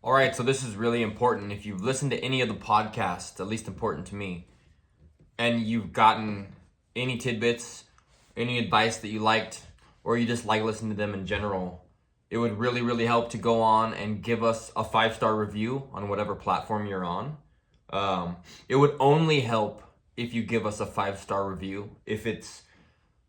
All right, so this is really important. If you've listened to any of the podcasts, at least important to me, and you've gotten any tidbits, any advice that you liked, or you just like listening to them in general, it would really, really help to go on and give us a 5-star review on whatever platform you're on. It would only help if you give us a 5-star review. If it's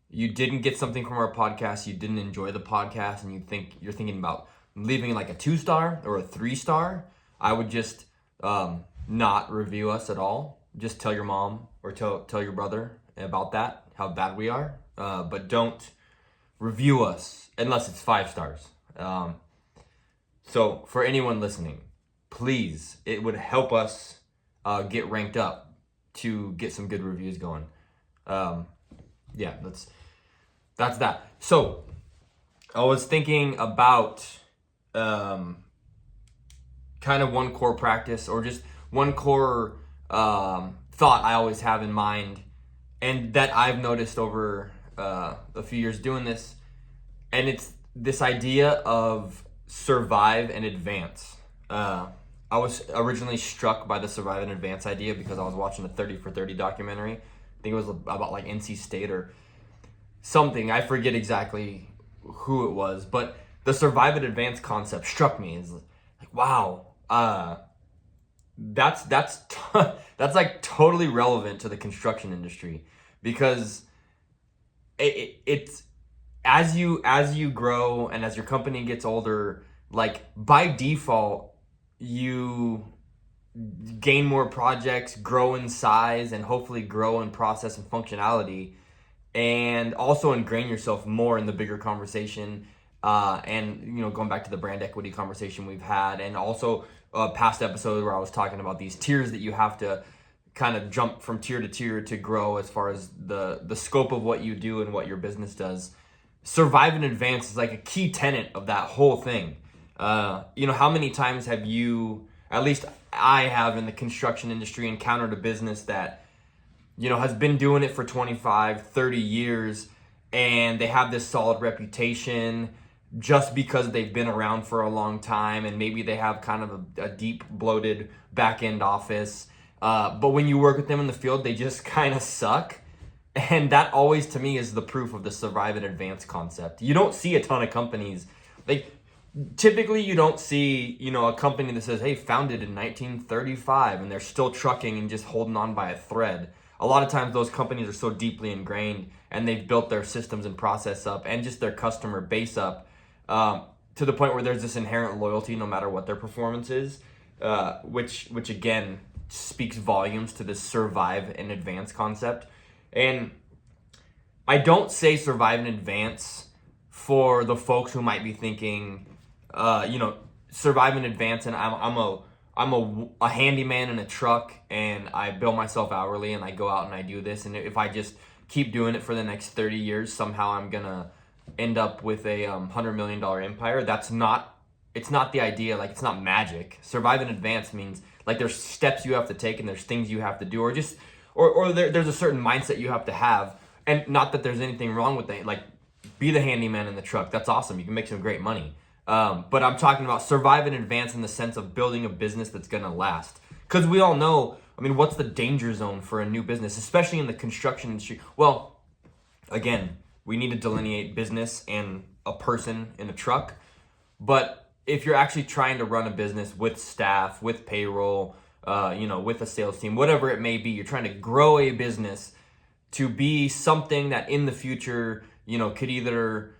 you didn't get something from our podcast, you didn't enjoy the podcast, and you're thinking about leaving like a 2-star or a 3-star, I would just not review us at all. Just tell your mom or tell your brother about that, how bad we are. But don't review us unless it's 5 stars. So for anyone listening, please, it would help us get ranked up to get some good reviews going. Yeah, that's that. So I was thinking about kind of one core practice, or just one core thought I always have in mind, and that I've noticed over a few years doing this, and it's this idea of survive and advance. I was originally struck by the survive and advance idea because I was watching a 30 for 30 documentary. I think it was about like NC State or something. I forget exactly who it was, but the survive and advance concept struck me as like, wow, that's like totally relevant to the construction industry, because it's as you grow and as your company gets older, like by default you gain more projects, grow in size, and hopefully grow in process and functionality, and also ingrain yourself more in the bigger conversation. And going back to the brand equity conversation we've had, and also past episodes where I was talking about these tiers that you have to kind of jump from tier to tier to grow as far as the scope of what you do and what your business does. Survive and advance is like a key tenet of that whole thing. How many times have you, at least I have in the construction industry, encountered a business that has been doing it for 25, 30 years, and they have this solid reputation just because they've been around for a long time, and maybe they have kind of a deep, bloated back-end office. But when you work with them in the field, they just kind of suck. And that always, to me, is the proof of the survive and advance concept. You don't see a ton of companies. Typically, you don't see, a company that says, hey, founded in 1935, and they're still trucking and just holding on by a thread. A lot of times those companies are so deeply ingrained, and they've built their systems and process up and just their customer base up to the point where there's this inherent loyalty no matter what their performance is, which again speaks volumes to this survive and advance concept. And I don't say survive and advance for the folks who might be thinking, survive and advance, and I'm a handyman in a truck, and I bill myself hourly, and I go out and I do this, and if I just keep doing it for the next 30 years, somehow I'm gonna end up with a $100 million empire. It's not the idea. Like, it's not magic. Survive and advance means like there's steps you have to take, and there's things you have to do, or just or there's a certain mindset you have to have. And not that there's anything wrong with that. Like, be the handyman in the truck. That's awesome. You can make some great money. But I'm talking about survive and advance in the sense of building a business that's going to last. Because we all know, what's the danger zone for a new business, especially in the construction industry? Well, again, we need to delineate business and a person in a truck. But if you're actually trying to run a business with staff, with payroll, with a sales team, whatever it may be, you're trying to grow a business to be something that in the future, could either,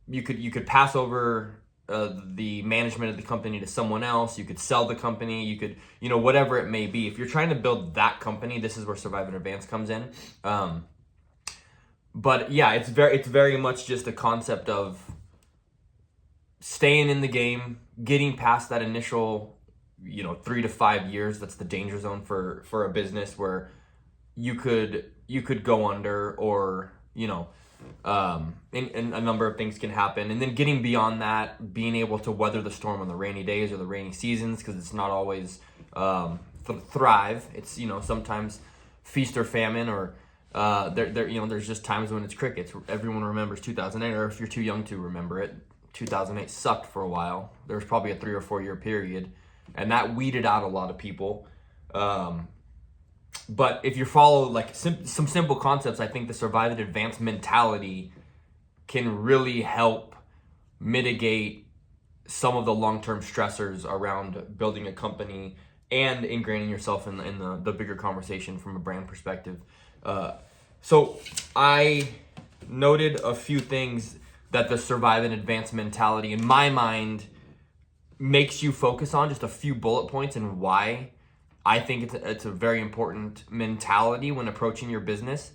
you could pass over the management of the company to someone else, you could sell the company, you could, whatever it may be. If you're trying to build that company, this is where survive and advance comes in. But yeah, it's very much just a concept of staying in the game, getting past that initial 3 to 5 years. That's the danger zone for a business where you could go under, or and a number of things can happen. And then getting beyond that, being able to weather the storm on the rainy days or the rainy seasons, because it's not always thrive. It's sometimes feast or famine, or there's just times when it's crickets. Everyone remembers 2008, or if you're too young to remember it, 2008 sucked for a while. There was probably a 3 or 4 year period and that weeded out a lot of people. But if you follow like some simple concepts, I think the survive and advance mentality can really help mitigate some of the long-term stressors around building a company and ingraining yourself in the bigger conversation from a brand perspective. So I noted a few things that the survive and advance mentality, in my mind, makes you focus on, just a few bullet points, and why I think it's a very important mentality when approaching your business,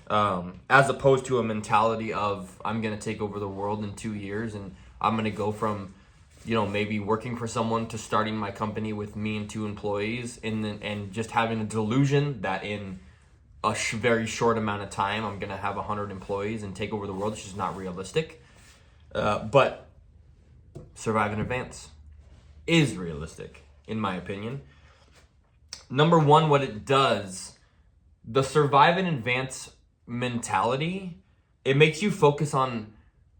as opposed to a mentality of I'm going to take over the world in 2 years and I'm going to go from, maybe working for someone to starting my company with me and 2 employees, and just having a delusion that in a very short amount of time I'm going to have 100 employees and take over the world. It's just not realistic. But survive and advance is realistic, in my opinion. Number one, what it does, the survive and advance mentality, it makes you focus on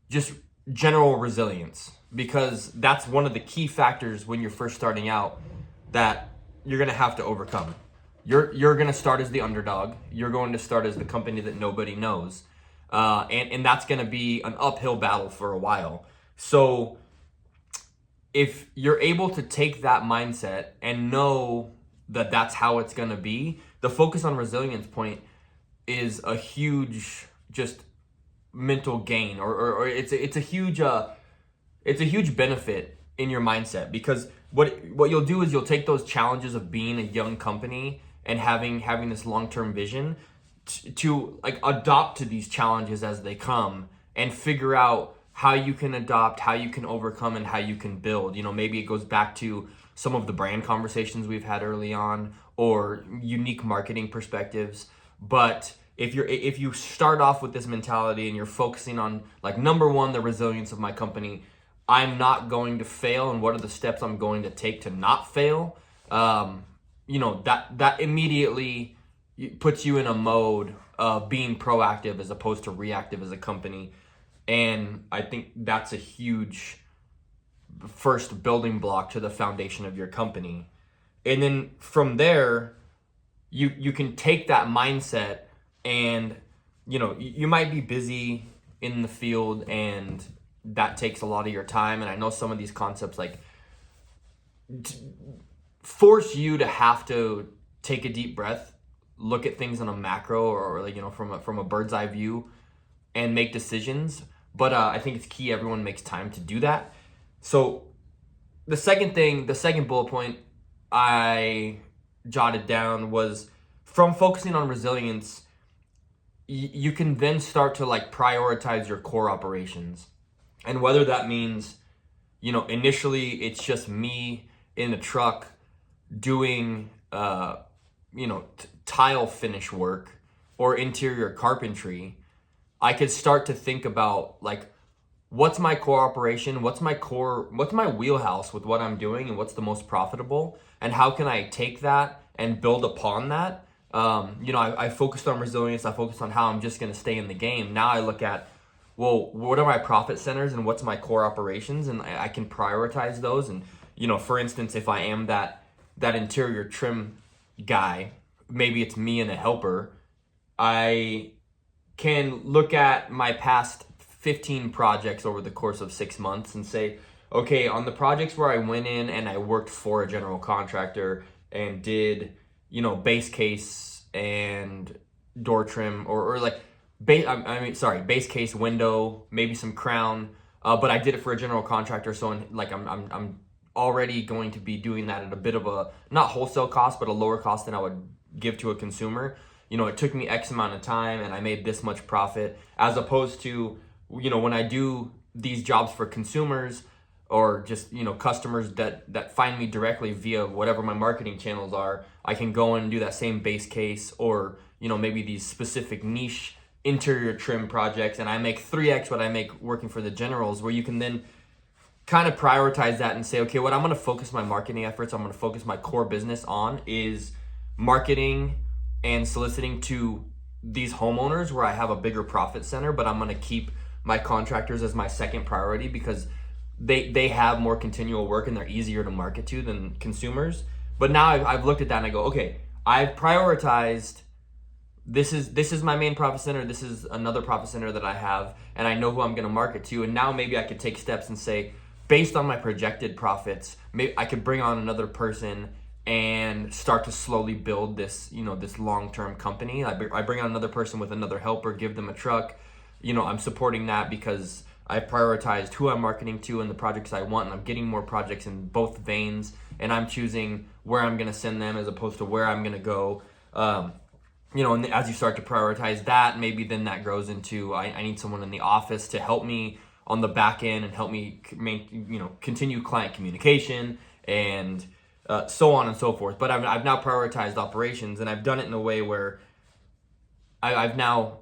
just general resilience, because that's one of the key factors when you're first starting out that you're going to have to overcome. You're going to start as the underdog. You're going to start as the company that nobody knows. And that's going to be an uphill battle for a while. So if you're able to take that mindset and know that that's how it's going to be, the focus on resilience point is a huge just mental gain, or it's a huge benefit in your mindset, because what you'll do is you'll take those challenges of being a young company and having this long-term vision to like adopt to these challenges as they come, and figure out how you can adopt, how you can overcome, and how you can build. Maybe it goes back to some of the brand conversations we've had early on, or unique marketing perspectives. But if you start off with this mentality and you're focusing on, like, number one, the resilience of my company, I'm not going to fail, and what are the steps I'm going to take to not fail, that immediately puts you in a mode of being proactive as opposed to reactive as a company. And I think that's a huge first building block to the foundation of your company. And then from there, you can take that mindset, and you might be busy in the field, and that takes a lot of your time. And I know some of these concepts force you to have to take a deep breath, look at things on a macro, or from a bird's eye view, and make decisions. But I think it's key everyone makes time to do that. So the second bullet point I jotted down was, from focusing on resilience, you can then start to prioritize your core operations. And whether that means, initially it's just me in a truck doing, tile finish work or interior carpentry, I could start to think about what's my core operation, what's my wheelhouse with what I'm doing, and what's the most profitable, and how can I take that and build upon that. I focused on resilience. I focused on how I'm just going to stay in the game. Now I look at, well, what are my profit centers and what's my core operations, and I can prioritize those. And for instance, if I am that interior trim guy, maybe it's me and a helper, I can look at my past 15 projects over the course of 6 months and say, okay, on the projects where I went in and I worked for a general contractor and did, base case and door trim, or base case, window, maybe some crown, but I did it for a general contractor. So I'm already going to be doing that at a bit of a, not wholesale cost, but a lower cost than I would give to a consumer. It took me X amount of time and I made this much profit, as opposed to, when I do these jobs for consumers, or just, customers that find me directly via whatever my marketing channels are, I can go in and do that same base case, or, maybe these specific niche interior trim projects, and I make 3X what I make working for the generals, where you can then kind of prioritize that and say, okay, what I'm going to focus my marketing efforts, I'm going to focus my core business on is marketing and soliciting to these homeowners where I have a bigger profit center, but I'm going to keep my contractors as my second priority, because they have more continual work and they're easier to market to than consumers. But now I've looked at that and I go, okay, I've prioritized, this is my main profit center, this is another profit center that I have, and I know who I'm going to market to. And now maybe I could take steps and say, based on my projected profits, maybe I could bring on another person and start to slowly build this, this long-term company. I bring on another person with another helper, give them a truck. I'm supporting that because I prioritized who I'm marketing to and the projects I want, and I'm getting more projects in both veins, and I'm choosing where I'm going to send them as opposed to where I'm going to go. And as you start to prioritize that, maybe then that grows into, I need someone in the office to help me on the back end and help me continue client communication and so on and so forth. But I've now prioritized operations, and I've done it in a way where I've now,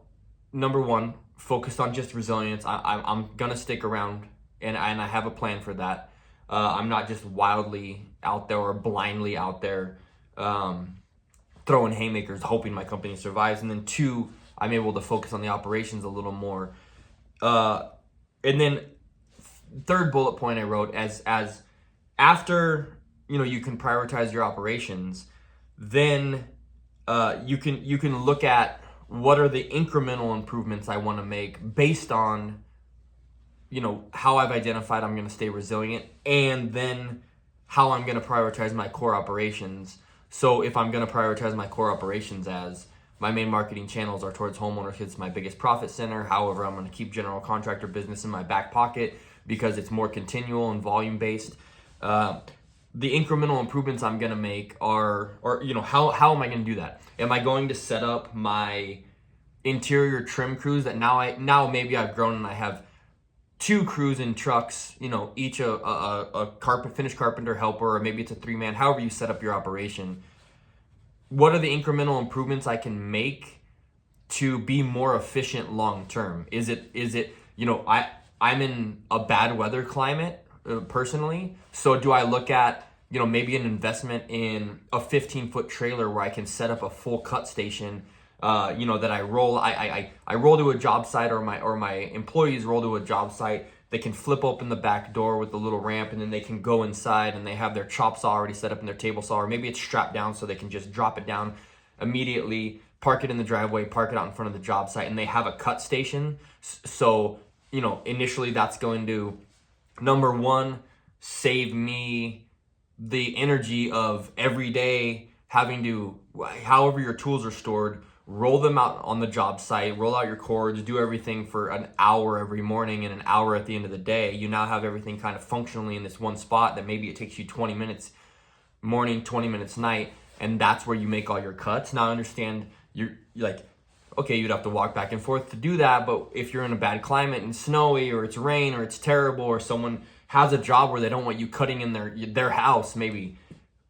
number one, focused on just resilience. I'm gonna stick around, and I have a plan for that. I'm not just wildly out there or blindly out there throwing haymakers hoping my company survives. And then two, I'm able to focus on the operations a little more. And then third bullet point I wrote, as after you can prioritize your operations, then you can look at what are the incremental improvements I want to make based on how I've identified I'm going to stay resilient, and then how I'm going to prioritize my core operations. So if I'm going to prioritize my core operations as my main marketing channels are towards homeowners, it's my biggest profit center. However, I'm going to keep general contractor business in my back pocket because it's more continual and volume based. The incremental improvements I'm going to make are, how am I going to do that? Am I going to set up my interior trim crews that now maybe I've grown and I have 2 crews in trucks, each a finished carpenter helper, or maybe it's a 3-man, however you set up your operation. What are the incremental improvements I can make to be more efficient long term? Is it I'm in a bad weather climate personally, so do I look at maybe an investment in a 15-foot trailer where I can set up a full cut station, that I roll to a job site, or my employees roll to a job site. They can flip open the back door with the little ramp, and then they can go inside and they have their chop saw already set up in their table saw, or maybe it's strapped down so they can just drop it down immediately, park it in the driveway, park it out in front of the job site, and they have a cut station. So, initially that's going to, number one, save me the energy of every day having to, however your tools are stored, roll them out on the job site, roll out your cords, do everything for an hour every morning and an hour at the end of the day. You now have everything kind of functionally in this one spot that maybe it takes you 20 minutes morning, 20 minutes night, and that's where you make all your cuts. Now I understand you're like, okay, you'd have to walk back and forth to do that, but if you're in a bad climate and snowy, or it's rain, or it's terrible, or someone has a job where they don't want you cutting in their house, maybe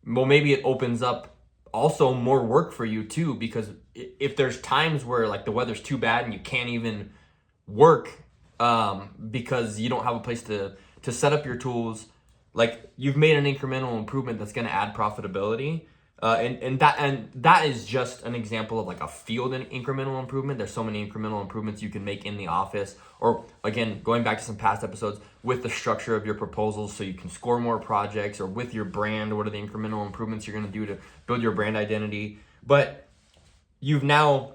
it opens up also more work for you too, because if there's times where like the weather's too bad and you can't even work because you don't have a place to set up your tools, like you've made an incremental improvement that's going to add profitability. And that is just an example of like a field incremental improvement. There's so many incremental improvements you can make in the office, or again, going back to some past episodes, with the structure of your proposals so you can score more projects, or with your brand, what are the incremental improvements you're going to do to build your brand identity. But you've now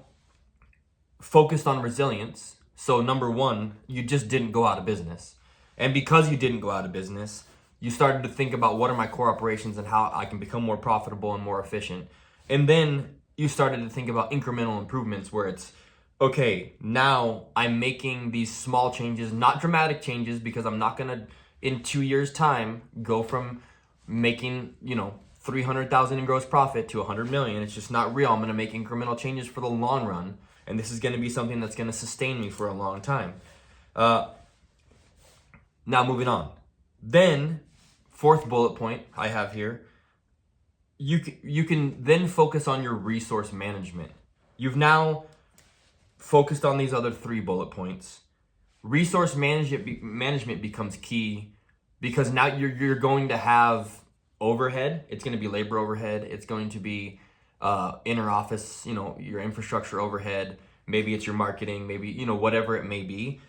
focused on resilience. So number one, you just didn't go out of business. And because you didn't go out of business, you started to think about what are my core operations and how I can become more profitable and more efficient. And then you started to think about incremental improvements, where it's, okay, now I'm making these small changes, not dramatic changes, because I'm not gonna, in 2 years' time, go from making, 300,000 in gross profit to 100 million. It's just not real. I'm gonna make incremental changes for the long run, and this is gonna be something that's gonna sustain me for a long time. Now moving on. Then, fourth bullet point I have here, you can then focus on your resource management. You've now focused on these other 3 bullet points. Resource management becomes key, because now you're going to have overhead. It's going to be labor overhead. It's going to be inner office, your infrastructure overhead. Maybe it's your marketing, maybe, whatever it may be.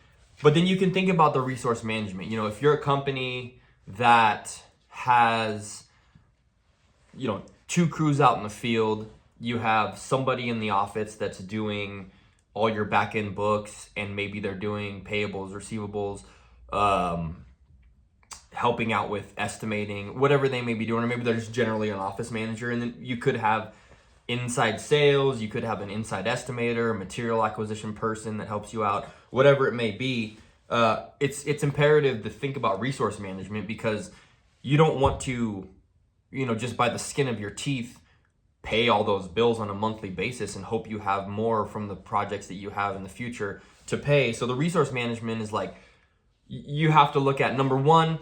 But then you can think about the resource management. If you're a company that has, 2 crews out in the field, you have somebody in the office that's doing all your back end books, and maybe they're doing payables, receivables, helping out with estimating, whatever they may be doing, or maybe they're just generally an office manager. And then you could have inside sales, you could have an inside estimator, a material acquisition person that helps you out, whatever it may be. It's imperative to think about resource management, because you don't want to, just by the skin of your teeth, pay all those bills on a monthly basis and hope you have more from the projects that you have in the future to pay. So the resource management is like, you have to look at, number one,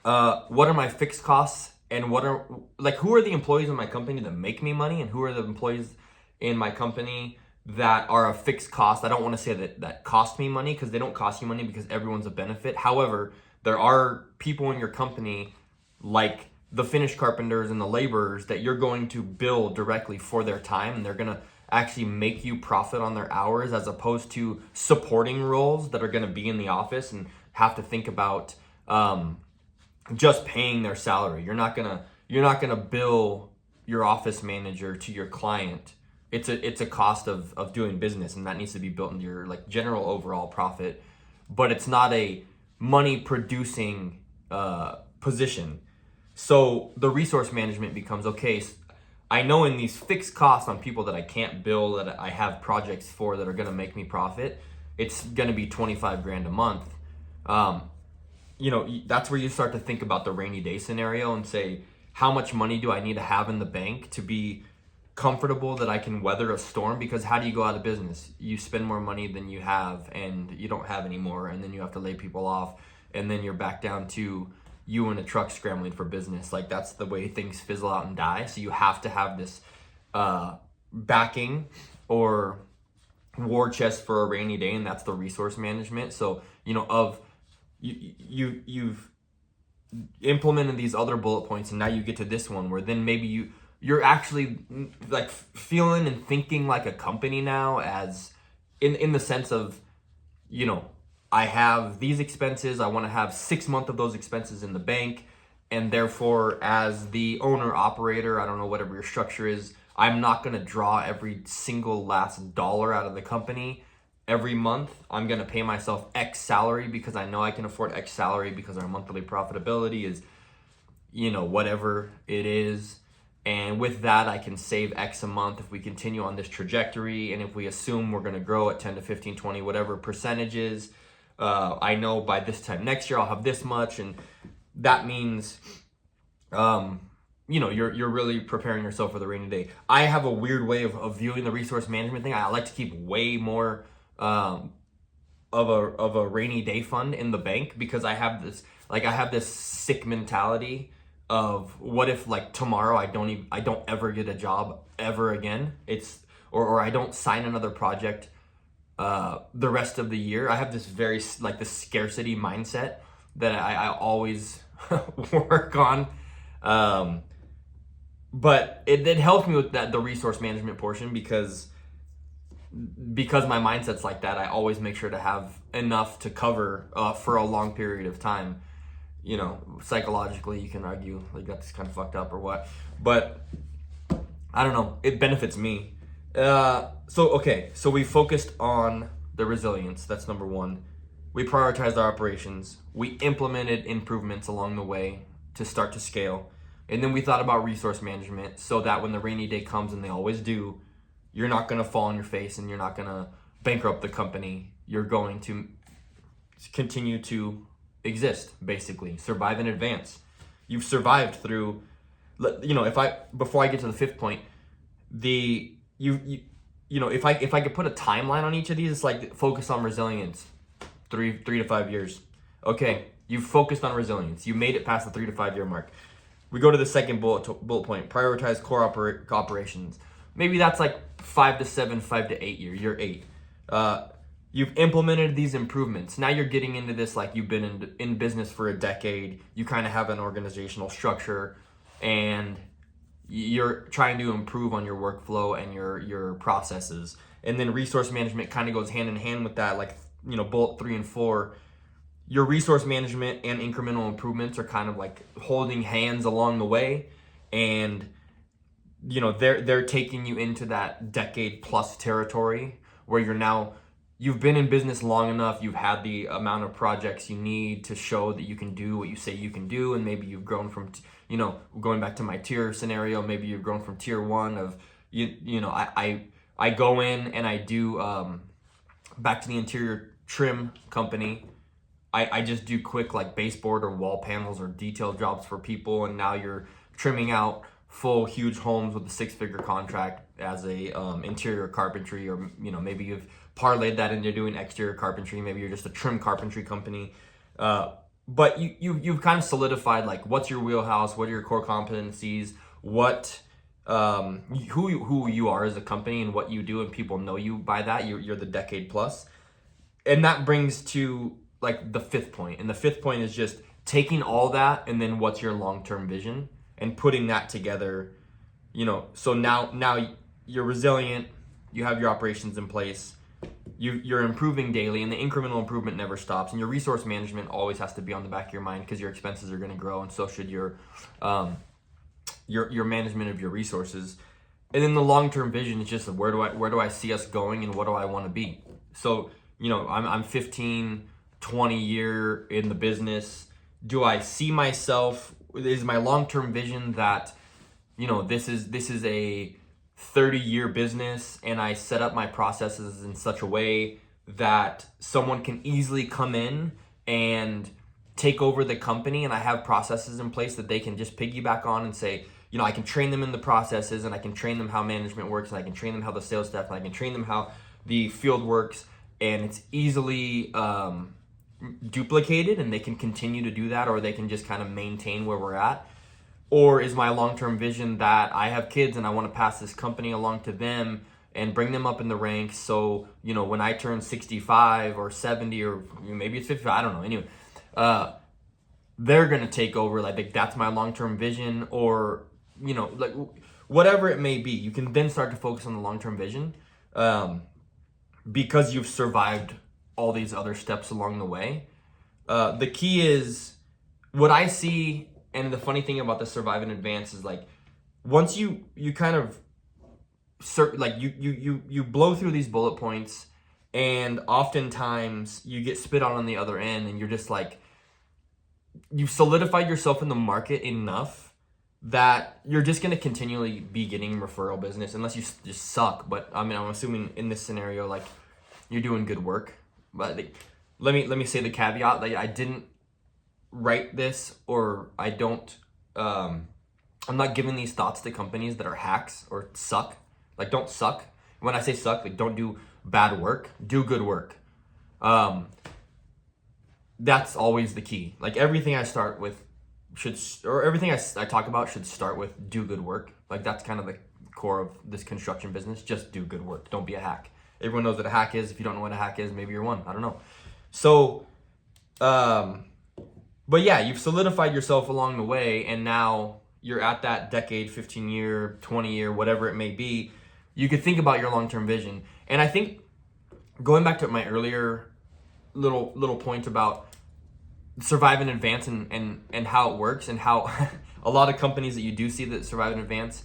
what are my fixed costs, and who are the employees in my company that make me money, and who are the employees in my company that are a fixed cost. I don't want to say that cost me money, because they don't cost you money, because everyone's a benefit. However, there are people in your company, like the finish carpenters and the laborers, that you're going to bill directly for their time, and they're going to actually make you profit on their hours, as opposed to supporting roles that are going to be in the office and have to think about just paying their salary. You're not gonna bill your office manager to your client. It's a cost of doing business, and that needs to be built into your general overall profit. But it's not a money producing position. So the resource management becomes, okay, I know in these fixed costs on people that I can't bill, that I have projects for that are gonna make me profit, it's gonna be 25 grand a month. That's where you start to think about the rainy day scenario and say, how much money do I need to have in the bank to be comfortable that I can weather a storm? Because how do you go out of business? You spend more money than you have, and you don't have any more, and then you have to lay people off, and then you're back down to you in a truck scrambling for business. That's the way things fizzle out and die. So you have to have this backing or war chest for a rainy day, and that's the resource management. So you've implemented these other bullet points, and now you get to this one, where then maybe you're actually feeling and thinking like a company now, as in the sense of, I have these expenses, I want to have 6 months of those expenses in the bank, and therefore, as the owner operator, I don't know, whatever your structure is, I'm not going to draw every single last dollar out of the company every month. I'm going to pay myself X salary because I know I can afford X salary, because our monthly profitability is, whatever it is. And with that, I can save X a month if we continue on this trajectory. And if we assume we're going to grow at 10 to 15, 20, whatever percentages, I know by this time next year, I'll have this much. And that means, you're really preparing yourself for the rainy day. I have a weird way of viewing the resource management thing. I like to keep way more of a rainy day fund in the bank, because I have this sick mentality of, what if tomorrow I don't ever get a job ever again, or I don't sign another project the rest of the year. I have this very this scarcity mindset that I always work on, but it helps me with the resource management portion, because my mindset's like that. I always make sure to have enough to cover for a long period of time. Psychologically, you can argue that's kind of fucked up or what, but I don't know. It benefits me. So we focused on the resilience. That's number one. We prioritized our operations. We implemented improvements along the way to start to scale. And then we thought about resource management, so that when the rainy day comes, and they always do, you're not going to fall on your face, and you're not going to bankrupt the company. You're going to continue to exist, basically. Survive in advance. You've survived through, before I get to the fifth point, if I could put a timeline on each of these, it's focus on resilience, 3 to 5 years. Okay, you've focused on resilience. You made it past the 3 to 5 year mark. We go to the second bullet point, prioritize core operations. Maybe that's 5 to 7, 5 to 8 year 8. You've implemented these improvements. Now you're getting into this, you've been in business for a decade. You kind of have an organizational structure, and you're trying to improve on your workflow and your processes. And then resource management kind of goes hand in hand with that. bullet 3 and 4, your resource management and incremental improvements are kind of like holding hands along the way, and they're taking you into that decade plus territory where you've been in business long enough, you've had the amount of projects you need to show that you can do what you say you can do, and maybe you've grown from going back to my tier scenario, maybe you've grown from tier 1 of I go in and I do back to the interior trim company. I just do quick like baseboard or wall panels or detail jobs for people, and now you're trimming out full huge homes with a 6-figure contract as a interior carpentry, or maybe you've parlayed that into doing exterior carpentry. Maybe you're just a trim carpentry company, but you've kind of solidified like what's your wheelhouse, what are your core competencies, what who you are as a company and what you do, and people know you by that. You're the decade plus, and that brings to like the 5th point. And the 5th point is just taking all that and then what's your long-term vision and putting that together. So now you're resilient, you have your operations in place, you're improving daily, and the incremental improvement never stops, and your resource management always has to be on the back of your mind because your expenses are going to grow, and so should your management of your resources. And then the long-term vision is just where do I see us going and what do I want to be. So I'm 15, 20 year in the business. Do I see myself, is my long-term vision that this is a 30-year business, and I set up my processes in such a way that someone can easily come in and take over the company, and I have processes in place that they can just piggyback on and say, I can train them in the processes, and I can train them how management works, and I can train them how the sales staff, and I can train them how the field works, and it's easily duplicated, and they can continue to do that, or they can just kind of maintain where we're at. Or is my long-term vision that I have kids and I want to pass this company along to them and bring them up in the ranks, so when I turn 65 or 70 or maybe it's 55, I don't know, anyway, they're gonna take over. Like that's my long-term vision, or like whatever it may be. You can then start to focus on the long-term vision because you've survived all these other steps along the way. The key is what I see, and the funny thing about the survive and advance is like once you kind of you blow through these bullet points, and oftentimes you get spit on the other end, and you're just like, you've solidified yourself in the market enough that you're just going to continually be getting referral business unless you just suck. But I mean, I'm assuming in this scenario, like you're doing good work. But let me say the caveat, like I didn't write this, or I don't, I'm not giving these thoughts to companies that are hacks or suck. Like don't suck. When I say suck, like don't do bad work, do good work. That's always the key. Like everything I start with everything I talk about should start with do good work. Like that's kind of the core of this construction business. Just do good work. Don't be a hack. Everyone knows what a hack is. If you don't know what a hack is, maybe you're one. I don't know. So, but yeah, you've solidified yourself along the way, and now you're at that decade, 15 year, 20 year, whatever it may be. You could think about your long-term vision. And I think going back to my earlier little point about survive and advance and how it works, and how a lot of companies that you do see that survive and advance,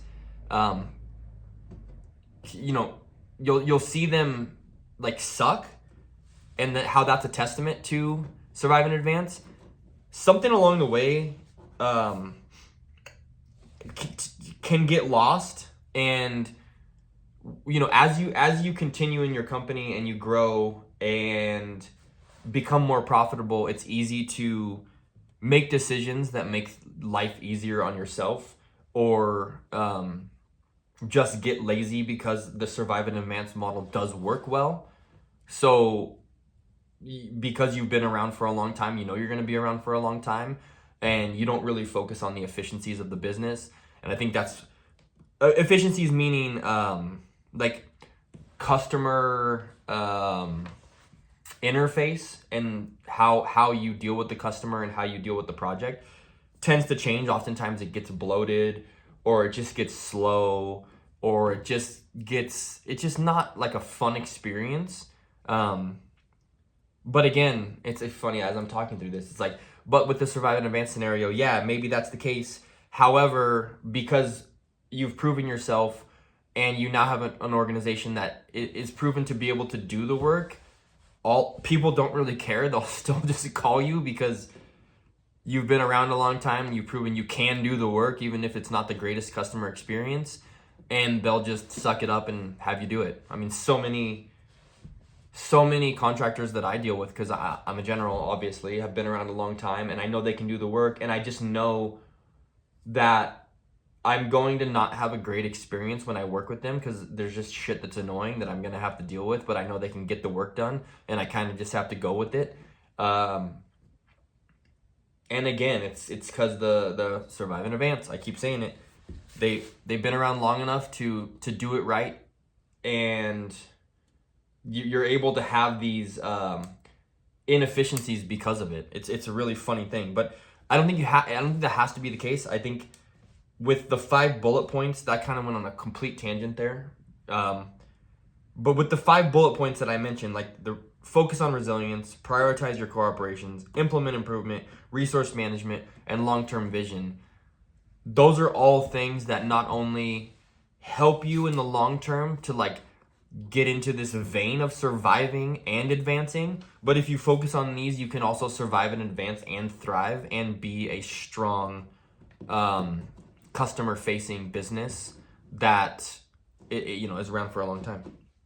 you'll see them like suck, and how that's a testament to survive and advance. Something along the way can get lost, and as you continue in your company and you grow and become more profitable, it's easy to make decisions that make life easier on yourself, or just get lazy because the survive and advance model does work well. So because you've been around for a long time, you're going to be around for a long time, and you don't really focus on the efficiencies of the business. And I think that's efficiencies, meaning like customer interface, and how you deal with the customer and how you deal with the project tends to change. Oftentimes it gets bloated, or it just gets slow, or it's just not like a fun experience. But again, it's funny as I'm talking through this. It's like, but with the survive and advance scenario, yeah, maybe that's the case. However, because you've proven yourself and you now have an organization that is proven to be able to do the work, all people don't really care. They'll still just call you because you've been around a long time and you've proven you can do the work, even if it's not the greatest customer experience. And they'll just suck it up and have you do it. I mean, so many contractors that I deal with, because I'm a general, obviously, have been around a long time, and I know they can do the work, and I just know that I'm going to not have a great experience when I work with them, because there's just shit that's annoying that I'm going to have to deal with, but I know they can get the work done, and I kind of just have to go with it. And again, it's because the survive and advance, I keep saying it, they've been around long enough to do it right, and you're able to have these inefficiencies because of it. It's a really funny thing, but I don't think I don't think that has to be the case. I think with the 5 bullet points, that kind of went on a complete tangent there. But with the 5 bullet points that I mentioned, like the focus on resilience, prioritize your core operations, implement improvement, resource management, and long-term vision. Those are all things that not only help you in the long term to like get into this vein of surviving and advancing, but if you focus on these, you can also survive and advance and thrive and be a strong customer facing business that is around for a long time.